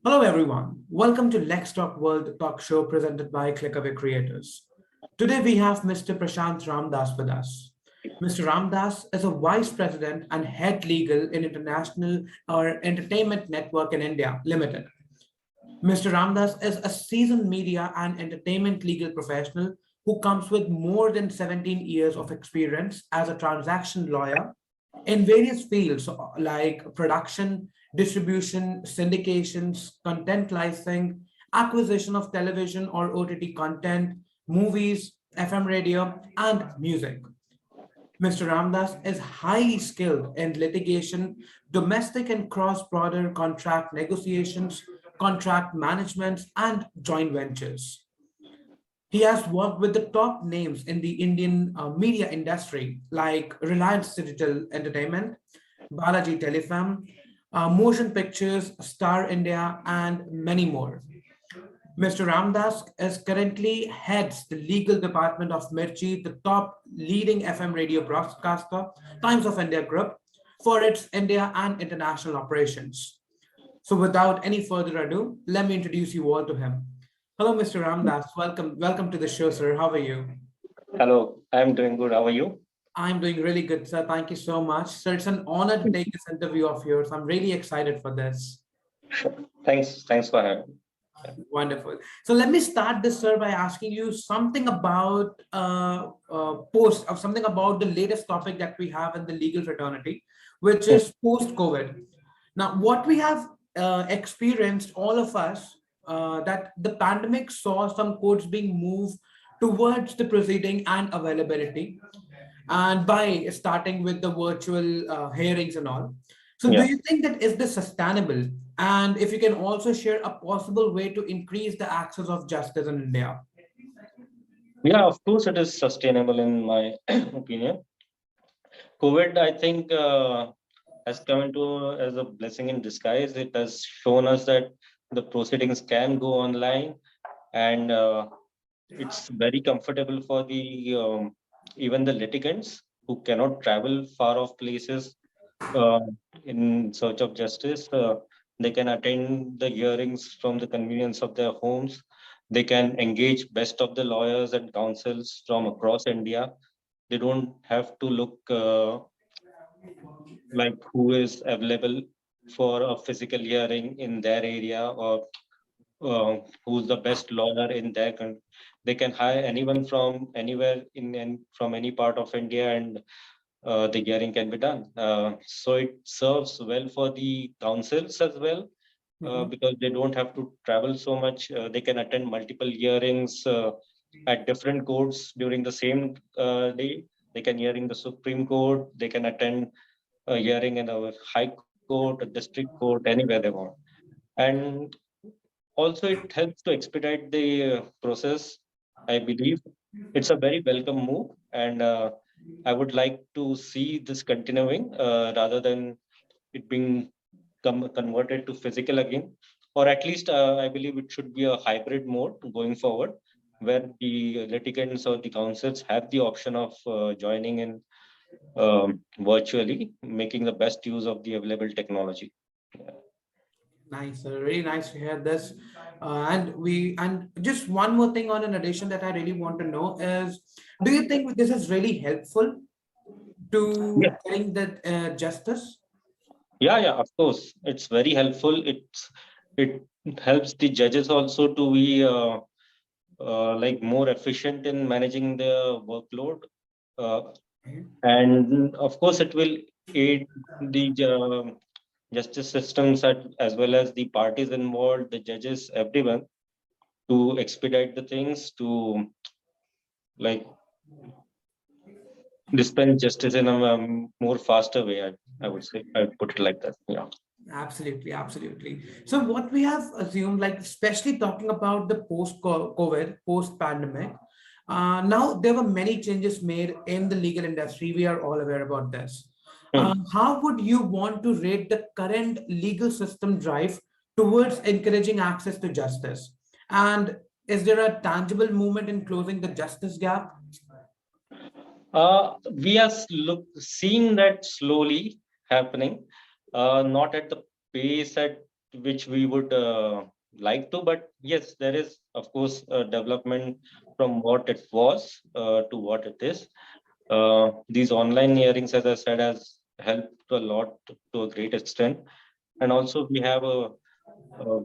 Hello, everyone. Welcome to LexTalk World Talk Show presented by Clickaway Creators. Today, we have Mr. Prashant Ramdas with us. Mr. Ramdas is a vice president and head legal in International or Entertainment Network in India Limited. Mr. Ramdas is a seasoned media and entertainment legal professional who comes with more than 17 years of experience as a transaction lawyer in various fields like production, distribution, syndications, content licensing, acquisition of television or OTT content, movies, FM radio, and music. Mr. Ramdas is highly skilled in litigation, domestic and cross-border contract negotiations, contract management, and joint ventures. He has worked with the top names in the Indian media industry like Reliance Digital Entertainment, Balaji Telefilm, Motion Pictures, Star India, and many more. Mr. Ramdas is currently heads the Legal Department of Mirchi, the top leading FM radio broadcaster, Times of India Group, for its India and international operations. So without any further ado, let me introduce you all to him. Hello, Mr. Ramdas. Welcome to the show, sir. How are you? Hello, I'm doing good. How are you? I'm doing really good, sir. Thank you so much. Sir, it's an honor to take this interview of yours. I'm really excited for this. Sure. Thanks for having me. Wonderful. So let me start this, sir, by asking you something about something about the latest topic that we have in the legal fraternity, which is post-COVID. Now, what we have experienced, all of us, that the pandemic saw some courts being moved towards the proceeding and availability, and by starting with the virtual hearings and all. So, do Yeah, you think that is this sustainable? And if you can also share a possible way to increase the access of justice in India. yeah. Of course, it is sustainable in my opinion. COVID, I think, has come into as a blessing in disguise. It has shown us that the proceedings can go online, and it's very comfortable for the even the litigants who cannot travel far off places uh, in search of justice. They can attend the hearings from the convenience of their homes. They can engage best of the lawyers and counsels from across India. They don't have to look like who is available for a physical hearing in their area, or who's the best lawyer in their country. They can hire anyone from anywhere from any part of India, and the hearing can be done. So it serves well for the councils as well, Mhm. because they don't have to travel so much. They can attend multiple hearings at different courts during the same day. They can hear in the Supreme Court. They can attend a hearing in a High Court, a District Court, anywhere they want. And also, it helps to expedite the process. I believe it's a very welcome move, and I would like to see this continuing rather than it being converted to physical again, or at least I believe it should be a hybrid mode going forward, where the litigants or the counsels have the option of joining in virtually, making the best use of the available technology. Nice, really nice to hear this. And just one more thing on an addition that I really want to know is, do you think this is really helpful Yeah, to getting the justice? yeah, of course, it's very helpful. It helps the judges also to be like more efficient in managing their workload. Uh, and of course, it will aid the justice systems as well as the parties involved, the judges, everyone, to expedite the things, to like dispense justice in a more faster way. I would say, I would put it like that. Yeah. Absolutely, absolutely. So what we have assumed, like especially talking about the post-COVID, post-pandemic, now there were many changes made in the legal industry. We are all aware about this. Hmm. How would you want to rate the current legal system drive towards encouraging access to justice? And is there a tangible movement in closing the justice gap? We are seeing that slowly happening, not at the pace at which we would like to. But yes, there is, of course, a development from what it was to what it is. These online hearings, as I said, has helped a lot to a great extent. And also, we have a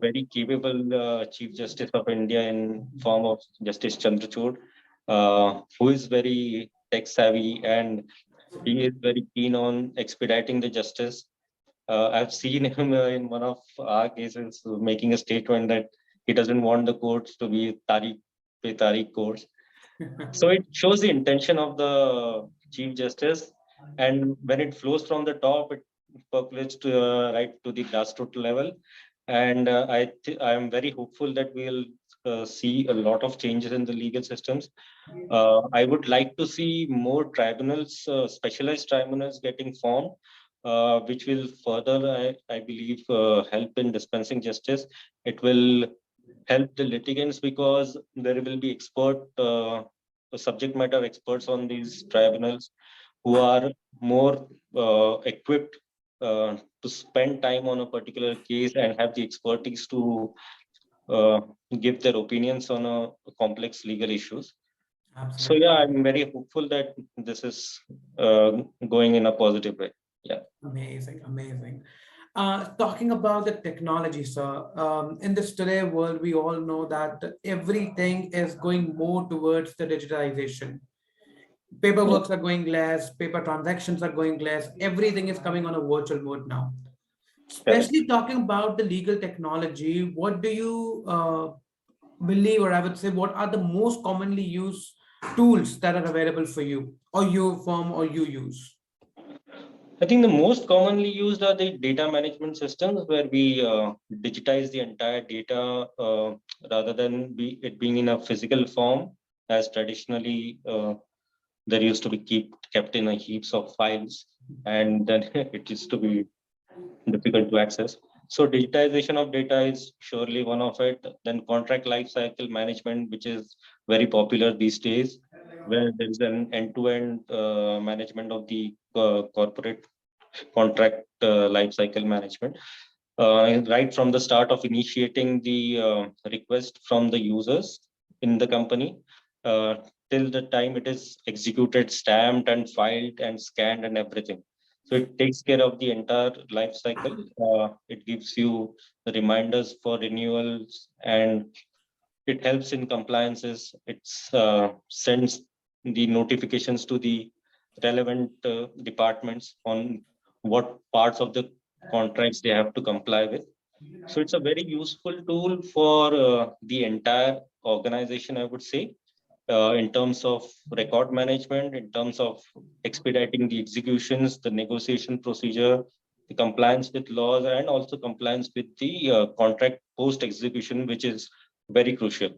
very capable Chief Justice of India in form of Justice Chandrachud, who is very tech savvy, and he is very keen on expediting the justice. I've seen him in one of our cases making a statement that he doesn't want the courts to be Tariq pe Tariq courts. So it shows the intention of the Chief Justice, and when it flows from the top, it percolates to right to the grassroots level. And I am very hopeful that we'll see a lot of changes in the legal systems. I would like to see more tribunals, specialized tribunals getting formed, which will further, I believe, help in dispensing justice. It will help the litigants because there will be subject matter experts on these tribunals who are more equipped to spend time on a particular case and have the expertise to uh, give their opinions on a complex legal issues. So yeah, Absolutely. I'm very hopeful that this is going in a positive way. Yeah. Amazing, amazing. Talking about the technology, sir, in this today world, we all know that everything is going more towards the digitalization. Yeah. Paperworks are going less, paper transactions are going less, everything is coming on a virtual mode now. Correct. Especially talking about the legal technology, what do you believe, or I would say, what are the most commonly used tools that are available for you, or your firm, or you use? I think the most commonly used are the data management systems where we digitize the entire data rather than it being in a physical form as traditionally there used to be kept in a heaps of files, and then it used to be difficult to access. So digitization of data is surely one of it. Then contract lifecycle management, which is very popular these days, where there is an end-to-end management of the corporate contract lifecycle management, right from the start of initiating the request from the users in the company uh, till the time it is executed, stamped and filed and scanned and everything. So it takes care of the entire life cycle. It gives you the reminders for renewals, and it helps in compliances. It sends the notifications to the relevant departments on what parts of the contracts they have to comply with. So it's a very useful tool for the entire organization, I would say, in terms of record management, in terms of expediting the executions, the negotiation procedure, the compliance with laws, and also compliance with the contract post execution, which is very crucial.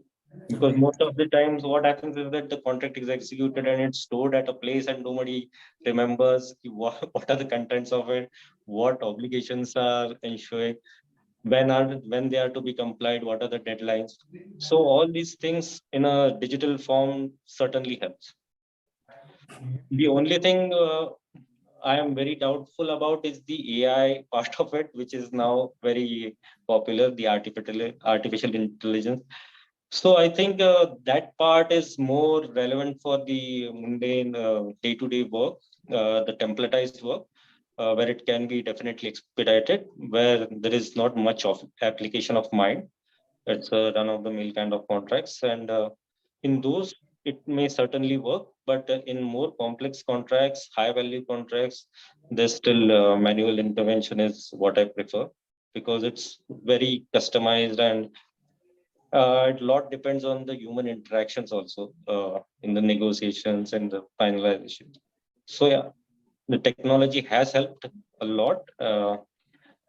Because most of the times, what happens is that the contract is executed and it's stored at a place, and nobody remembers what are the contents of it, what obligations are ensuring, when they are to be complied, what are the deadlines. So all these things in a digital form certainly helps. The only thing I am very doubtful about is the AI part of it, which is now very popular, the artificial intelligence. So I think that part is more relevant for the mundane day-to-day work, the templatized work, where it can be definitely expedited, where there is not much of application of mind. It's a run-of-the-mill kind of contracts, and in those it may certainly work. But in more complex contracts, high-value contracts, there's still manual intervention is what I prefer, because it's very customized, and a lot depends on the human interactions also in the negotiations and the finalization. So yeah, the technology has helped a lot,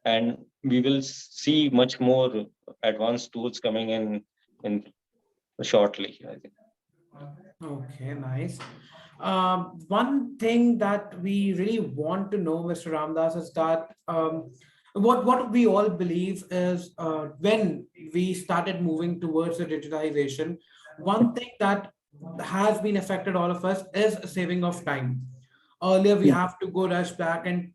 and we will see much more advanced tools coming in shortly, I think. Okay, nice. One thing that we really want to know, Mr. Ramdas, is that what we all believe is when we started moving towards the digitization, one thing that has been affected all of us is saving of time. Earlier, we have to go rush back and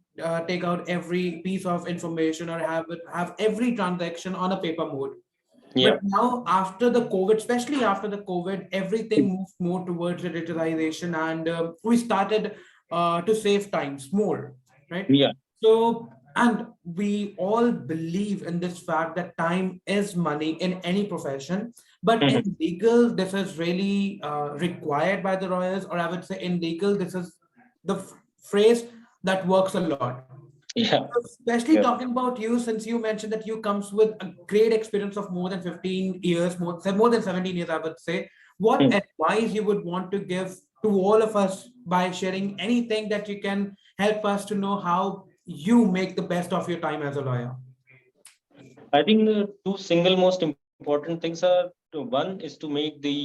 take out every piece of information or have every transaction on a paper mode. But Yeah. now, after the COVID, especially after the COVID, everything moved more towards digitalization, and we started to save times more, right? Yeah. So, and we all believe in this fact that time is money in any profession, but Mhm. in legal, this is really required by the lawyers, or I would say in legal, this is the phrase that works a lot. Yeah. Especially Yeah. talking about you, since you mentioned that you comes with a great experience of more than 15 years, more than 17 years, I would say. What Hmm. advice you would want to give to all of us by sharing anything that you can help us to know how you make the best of your time as a lawyer? I think the two single most important things are one is to make the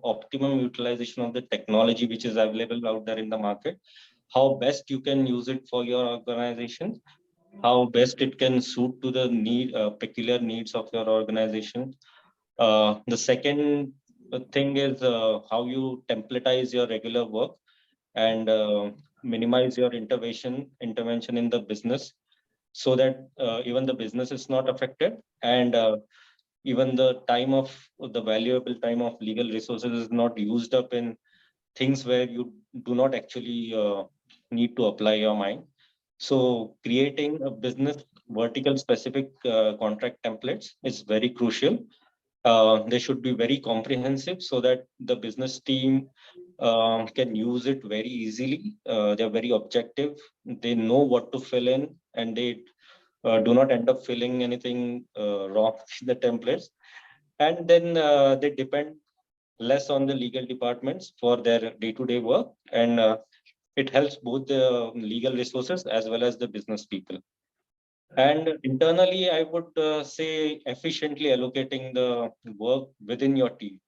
optimum utilization of the technology which is available out there in the market, how best you can use it for your organization, how best it can suit to the peculiar needs of your organization. The second thing is how you templatize your regular work and minimize your intervention in the business so that even the business is not affected, and even the valuable time of legal resources is not used up in things where you do not actually need to apply your mind. So creating a business vertical specific contract templates is very crucial. They should be very comprehensive so that the business team can use it very easily. They're very objective. They know what to fill in, and they do not end up filling anything wrong in the templates. And then they depend less on the legal departments for their day-to-day work, and it helps both the legal resources as well as the business people. And internally, I would say efficiently allocating the work within your team.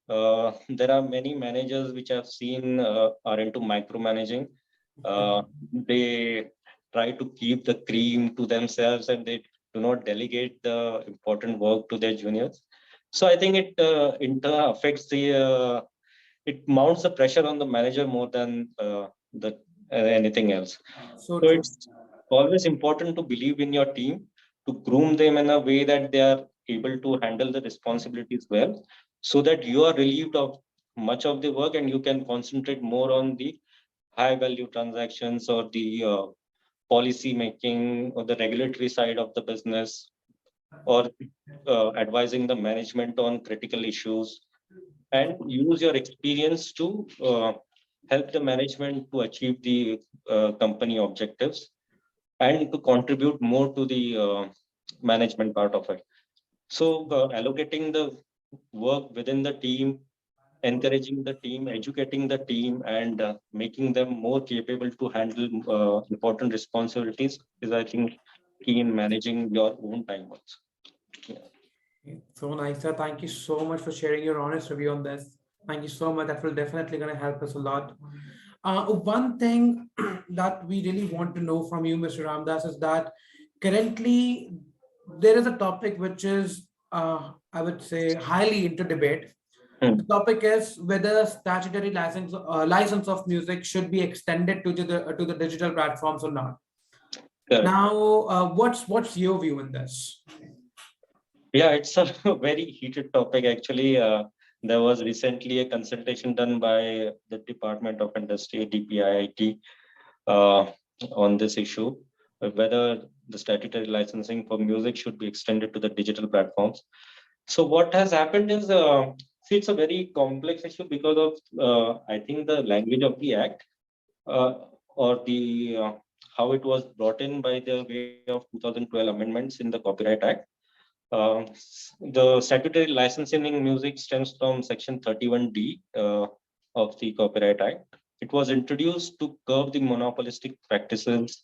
There are many managers which I've seen are into micromanaging. Uh, they try to keep the cream to themselves and they do not delegate the important work to their juniors. So I think it affects it mounts the pressure on the manager more than the anything else. So So true. it's always important to believe in your team, to groom them in a way that they are able to handle the responsibilities well, so that you are relieved of much of the work and you can concentrate more on the high value transactions or the policy making or the regulatory side of the business, or advising the management on critical issues, and use your experience to help the management to achieve the company objectives and to contribute more to the management part of it. So, allocating the work within the team, encouraging the team, educating the team, and making them more capable to handle important responsibilities is, I think, key in managing your own time also. Yeah. So nice, sir. Thank you so much for sharing your honest review on this. Thank you so much. That will definitely going to help us a lot. One thing that we really want to know from you, Mr. Ramdas, is that currently there is a topic which is, I would say, highly into debate. The Hmm. topic is whether statutory license of music should be extended to the digital platforms or not. Correct. Now, what's your view in this? Yeah, it's a very heated topic actually. There was recently a consultation done by the Department of Industry, DPIIT, uh, on this issue, whether the statutory licensing for music should be extended to the digital platforms. So what has happened is, see, it's a very complex issue because of, I think, the language of the act, uh, or the how it was brought in by the way of 2012 amendments in the Copyright Act. The statutory licensing in music stems from Section 31D of the Copyright Act. It was introduced to curb the monopolistic practices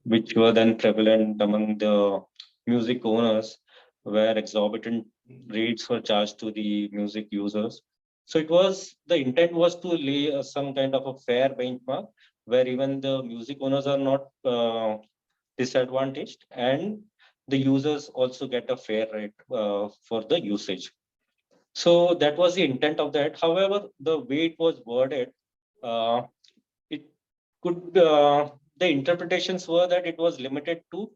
which were then prevalent among the music owners, where exorbitant rates were charged to the music users. So the intent was to lay some kind of a fair benchmark where even the music owners are not disadvantaged, and the users also get a fair rate for the usage. So that was the intent of that. However, the way it was worded, it could. the interpretations were that it was limited to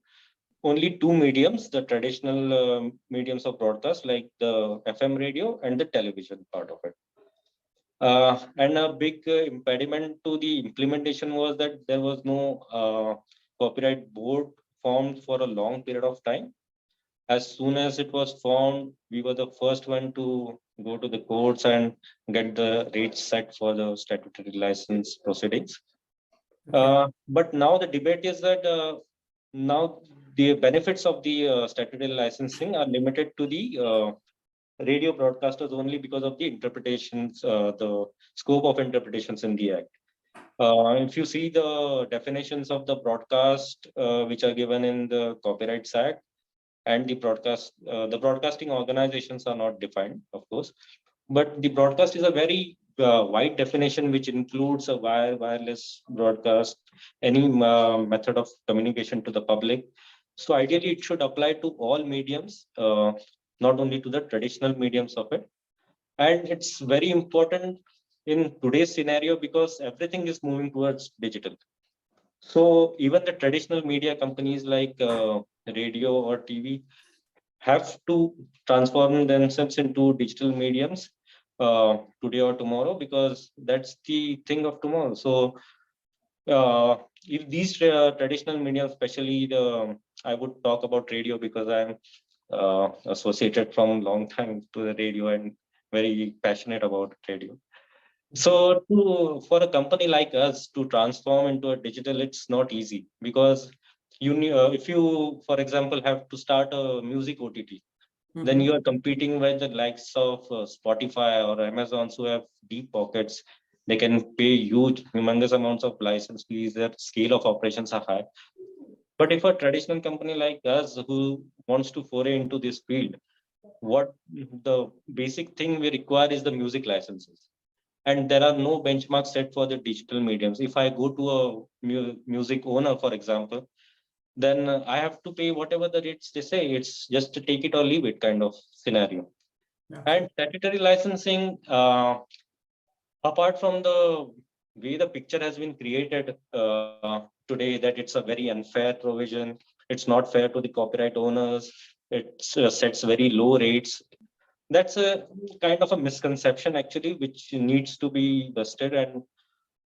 only two mediums, the traditional mediums of broadcast, like the FM radio and the television part of it. And a big impediment to the implementation was that there was no copyright board formed for a long period of time. As soon as it was formed, we were the first one to go to the courts and get the rates set for the statutory license proceedings. But now the debate is that now the benefits of the statutory licensing are limited to the radio broadcasters only because of the interpretations, the scope of interpretations in the Act. If you see the definitions of the broadcast, which are given in the Copyrights Act, and the broadcasting organizations are not defined, of course, but the broadcast is a very wide definition, which includes a wireless broadcast, any method of communication to the public. So ideally, it should apply to all mediums, not only to the traditional mediums of it. And it's very important in today's scenario because everything is moving towards digital. So even the traditional media companies like radio or TV have to transform themselves into digital mediums today or tomorrow, because that's the thing of tomorrow. So if these traditional media, especially I would talk about radio because I'm associated from long time to the radio and very passionate about radio. So for a company like us to transform into a digital, it's not easy because if you, for example, have to start a music OTT, then you are competing with the likes of Spotify or Amazon, who have deep pockets. They can pay huge, humongous amounts of license fees. Their scale of operations are high. But if a traditional company like us who wants to foray into this field, what the basic thing we require is the music licenses. And there are no benchmarks set for the digital mediums. If I go to a music owner, for example, then I have to pay whatever the rates they say. It's just to take it or leave it kind of scenario. And statutory licensing, apart from the way the picture has been created today, that it's a very unfair provision, it's not fair to the copyright owners, it sets very low rates. That's a kind of a misconception actually, which needs to be busted, and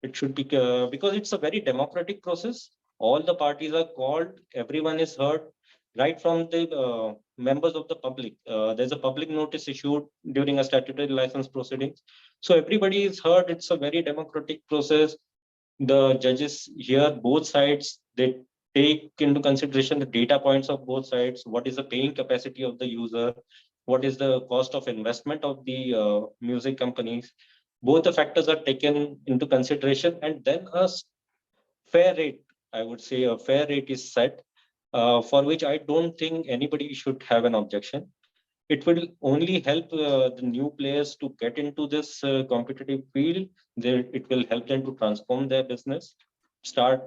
it should be because it's a very democratic process. All the parties are called, everyone is heard, right from the members of the public. There's a public notice issued during a statutory license proceedings. So everybody is heard. It's a very democratic process. The judges hear both sides. They take into consideration the data points of both sides. What is the paying capacity of the user? What is the cost of investment of the music companies? Both the factors are taken into consideration, and then a fair rate, I would say a fair rate is set, for which I don't think anybody should have an objection. It will only help the new players to get into this competitive field. It will help them to transform their business.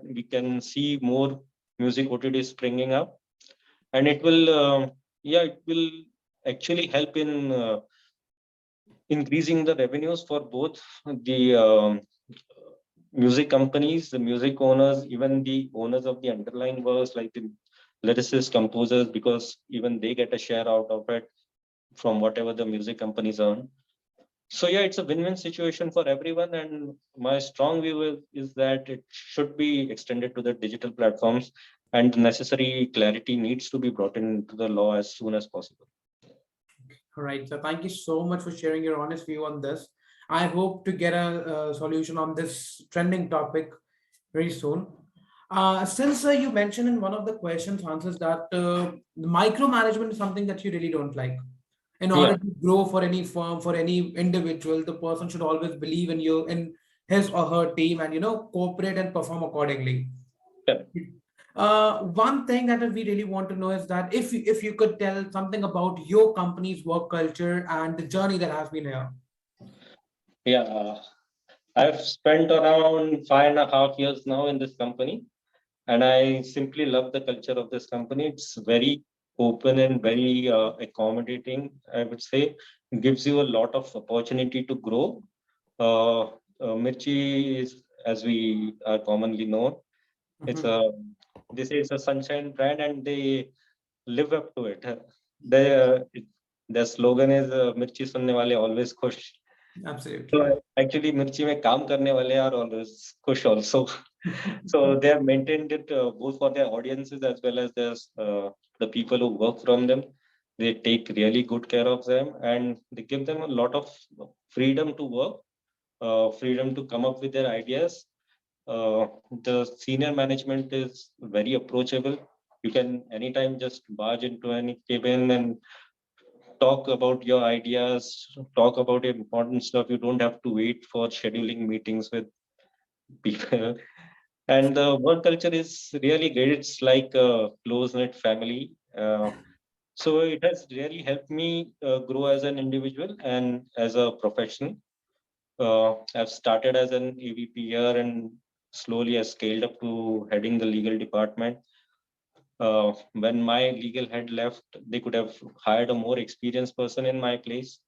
We can see more music OTTs springing up, and it will actually help in increasing the revenues for both the music companies, the music owners, even the owners of the underlying works like the lyricists, composers, because even they get a share out of it from whatever the music companies earn. So yeah, it's a win-win situation for everyone. And my strong view is that it should be extended to the digital platforms, and the necessary clarity needs to be brought into the law as soon as possible. All right. So thank you so much for sharing your honest view on this. I hope to get a solution on this trending topic very soon. Since you mentioned in one of the questions answers that micromanagement is something that you really don't like. In Yeah. order to grow for any firm, for any individual, the person should always believe in you, in his or her team, and cooperate and perform accordingly. Yeah. One thing that we really want to know is that if you could tell something about your company's work culture and the journey that has been here. Yeah. I've spent around 5.5 years now in this company, and I simply love the culture of this company. It's very open and very accommodating, I would say. It gives you a lot of opportunity to grow. Mirchi is, as we are commonly known, It's Mhm. a they say it's a sunshine brand, and they live up to it. Their slogan is "Mirchi sunne wale always khush." Absolutely. So actually, Mirchi में काम करने वाले are always khush also. So they have maintained it both for their audiences as well as the people who work from them. They take really good care of them, and they give them a lot of freedom to work, freedom to come up with their ideas. The senior management is very approachable. You can anytime just barge into any cabin and talk about your ideas, talk about your important stuff. You don't have to wait for scheduling meetings with people. And the work culture is really great. It's like a close-knit family. So it has really helped me grow as an individual and as a professional. I've started as an AVP here and slowly I scaled up to heading the legal department. When my legal head left, they could have hired a more experienced person in my place,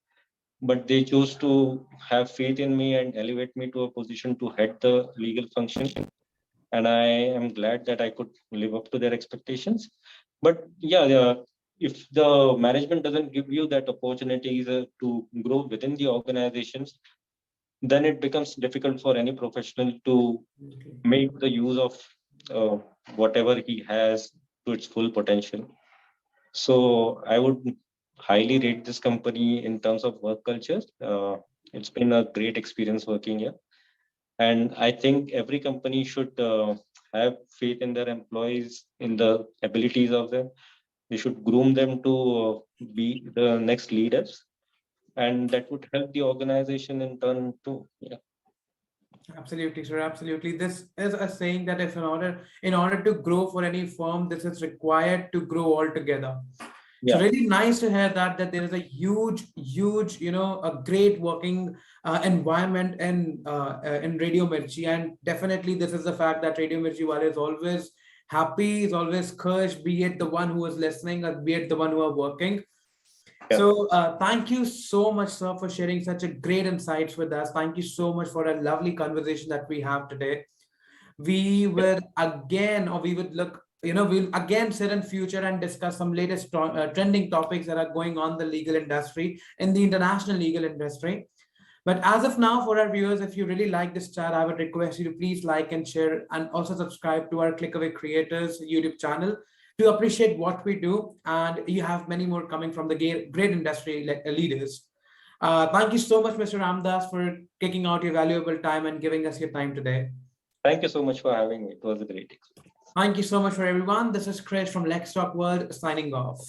but they chose to have faith in me and elevate me to a position to head the legal function. And I am glad that I could live up to their expectations. But yeah, if the management doesn't give you that opportunity to grow within the organizations, then it becomes difficult for any professional to make the use of uh, whatever he has to its full potential. So I would highly rate this company in terms of work culture. It's been a great experience working here. And I think every company should have faith in their employees, in the abilities of them. They should groom them to be the next leaders. And that would help the organization in turn too. Yeah. Absolutely, sir. Absolutely. This is a saying that if in order to grow for any firm, this is required to grow all together. So Yeah. really nice to hear that there is a huge, a great working environment in Radio Mirchi, and definitely this is the fact that Radio Mirchi wale is always happy, is always cush, be it the one who is listening or be it the one who are working. Yeah. So, thank you so much, sir, for sharing such a great insights with us. Thank you so much for a lovely conversation that we have today. We Yeah. will again, or we would look, we'll again sit in future and discuss some latest trending topics that are going on in the legal industry, in the international legal industry. But as of now, for our viewers, if you really like this chat, I would request you to please like and share and also subscribe to our Clickaway Creators YouTube channel to appreciate what we do. And you have many more coming from the great industry leaders. Thank you so much, Mr. Ramdas, for taking out your valuable time and giving us your time today. Thank you so much for having me. It was a great experience. Thank you so much for everyone. This is Chris from LexTalk World signing off.